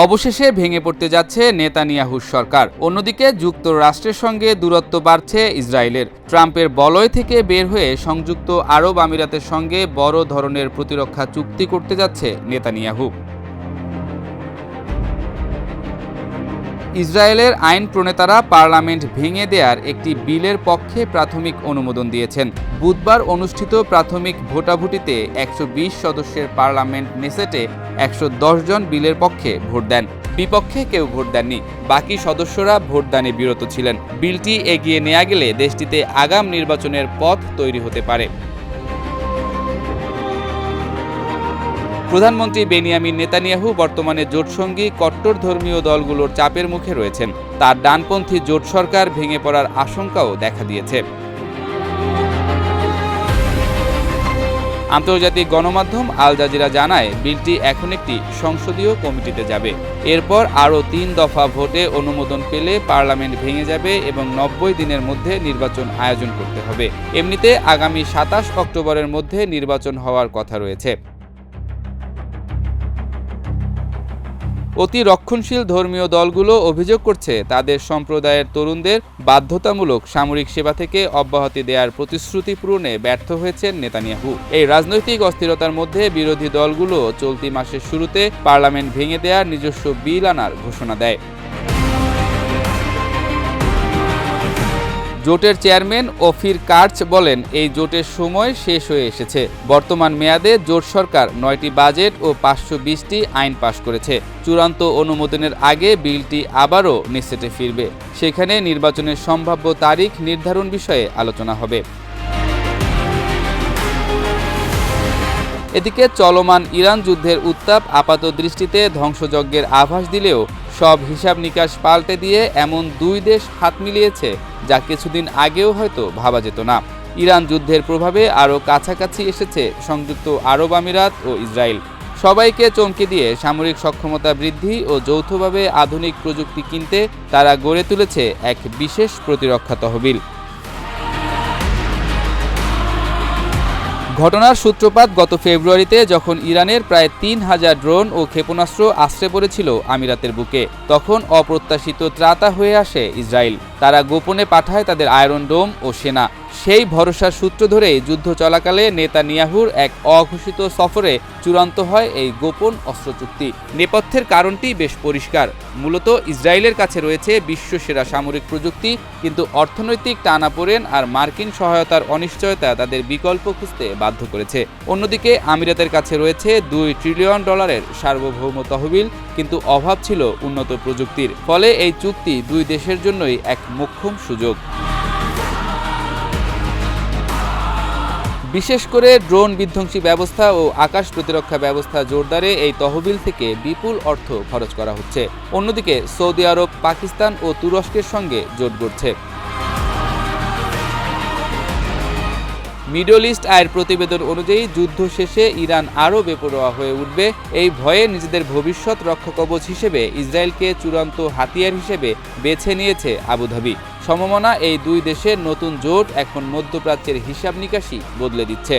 অবশেষে ভেঙে পড়তে যাচ্ছে নেতানিয়াহুর সরকার। অন্যদিকে যুক্তরাষ্ট্রের সঙ্গে দূরত্ব বাড়ছে ইসরায়েলের। ট্রাম্পের বলয় থেকে বের হয়ে সংযুক্ত আরব আমিরাতের সঙ্গে বড় ধরনের প্রতিরক্ষা চুক্তি করতে যাচ্ছে নেতানিয়াহু। ইসরায়েলের আইন প্রণেতারা পার্লামেন্ট ভেঙে দেয়ার একটি বিলের পক্ষে প্রাথমিক অনুমোদন দিয়েছেন। বুধবার অনুষ্ঠিত প্রাথমিক ভোটাভুটিতে 120 সদস্যের পার্লামেন্ট নেসেটে 110 জন বিলের পক্ষে ভোট দেন। বিপক্ষে কেউ ভোট দেননি। বাকি সদস্যরা ভোটদানে বিরত ছিলেন। বিলটি এগিয়ে নেওয়া গেলে দেশটিতে আগাম নির্বাচনের পথ তৈরি হতে পারে। প্রধানমন্ত্রী বেনিয়ামিন নেতানিয়াহু বর্তমানে জোটসঙ্গী কট্টর ধর্মীয় দলগুলোর চাপের মুখে রয়েছেন। তার ডানপন্থী জোট সরকার ভেঙে পড়ার আশঙ্কাও দেখা দিয়েছে। আন্তর্জাতিক গণমাধ্যম আল জাজিরা জানায়, বিলটি এখন একটি সংসদীয় কমিটিতে যাবে। এরপর আরও 3 দফা ভোটে অনুমোদন পেলে পার্লামেন্ট ভেঙে যাবে এবং 90 দিনের মধ্যে নির্বাচন আয়োজন করতে হবে। এমনিতে আগামী 27 অক্টোবরের মধ্যে নির্বাচন হওয়ার কথা রয়েছে। অতি রক্ষণশীল ধর্মীয় দলগুলো অভিযোগ করছে, তাদের সম্প্রদায়ের তরুণদের বাধ্যতামূলক সামরিক সেবা থেকে অব্যাহতি দেওয়ার প্রতিশ্রুতি পূরণে ব্যর্থ হয়েছেন নেতানিয়াহু। এই রাজনৈতিক অস্থিরতার মধ্যে বিরোধী দলগুলো চলতি মাসের শুরুতে পার্লামেন্ট ভেঙে দেওয়ার নিজস্ব বিল আনার ঘোষণা দেয়। জোটের চেয়ারম্যান ওফির কার্চ বলেন, এই জোটের সময় শেষ হয়ে এসেছে। বর্তমান মেয়াদে জোট সরকার 9টি বাজেট ও 520টি আইন পাশ করেছে। চূড়ান্ত অনুমোদনের আগে বিলটি আবারও নেসেটে ফিরবে। সেখানে নির্বাচনের সম্ভাব্য তারিখ নির্ধারণ বিষয়ে আলোচনা হবে। এদিকে চলমান ইরান যুদ্ধের উত্তাপ আপাত দৃষ্টিতে ধ্বংসযজ্ঞের আভাস দিলেও সব হিসাব নিকাশ পাল্টে দিয়ে এমন 2 দেশ হাত মিলিয়েছে যা কিছুদিন আগেও হয়তো ভাবা যেত না। ইরান যুদ্ধের প্রভাবে আরও কাছাকাছি এসেছে সংযুক্ত আরব আমিরাত ও ইসরায়েল। সবাইকে চমকে দিয়ে সামরিক সক্ষমতা বৃদ্ধি ও যৌথভাবে আধুনিক প্রযুক্তি কিনতে তারা গড়ে তুলেছে এক বিশেষ প্রতিরক্ষা তহবিল। ঘটনার সূত্রপাত গত ফেব্রুয়ারিতে, যখন ইরানের প্রায় 3000 ড্রোন ও ক্ষেপণাস্ত্র আশ্রে পড়েছিল আমিরাতের বুকে। তখন অপ্রত্যাশিত ত্রাতা হয়ে আসে ইসরায়েল। তারা গোপনে পাঠায় তাদের আয়রন ডোম ও সেনা। সেই ভরসার সূত্র ধরেই যুদ্ধ চলাকালে নেতানিয়াহুর এক অঘোষিত সফরে চূড়ান্ত হয় এই গোপন অস্ত্র চুক্তি। নেপথ্যের কারণটি বেশ পরিষ্কার। মূলত ইসরায়েলের কাছে রয়েছে বিশ্বসেরা সামরিক প্রযুক্তি, কিন্তু অর্থনৈতিক টানাপোড়েন আর মার্কিন সহায়তার অনিশ্চয়তা তাদের বিকল্প খুঁজতে বাধ্য করেছে। অন্যদিকে আমিরাতের কাছে রয়েছে $2 ট্রিলিয়ন সার্বভৌম তহবিল, কিন্তু অভাব ছিল উন্নত প্রযুক্তির। ফলে এই চুক্তি 2 দেশের জন্যই এক মোক্ষম সুযোগ। বিশেষ করে ড্রোন বিধ্বংসী ব্যবস্থা ও আকাশ প্রতিরক্ষা ব্যবস্থা জোরদারে এই তহবিল থেকে বিপুল অর্থ খরচ করা হচ্ছে। অন্যদিকে সৌদি আরব, পাকিস্তান ও তুরস্কের সঙ্গে জোট গড়ছে। মিডল ইস্ট আইয়ের প্রতিবেদন অনুযায়ী যুদ্ধ শেষে ইরান আরও বেপরোয়া হয়ে উঠবে। এই ভয়ে নিজেদের ভবিষ্যৎ রক্ষাকবচ হিসেবে ইসরায়েলকে চূড়ান্ত হাতিয়ার হিসেবে বেছে নিয়েছে আবুধাবি। সমমনা এই 2 দেশের নতুন জোট এখন মধ্যপ্রাচ্যের হিসাব নিকাশই বদলে দিচ্ছে।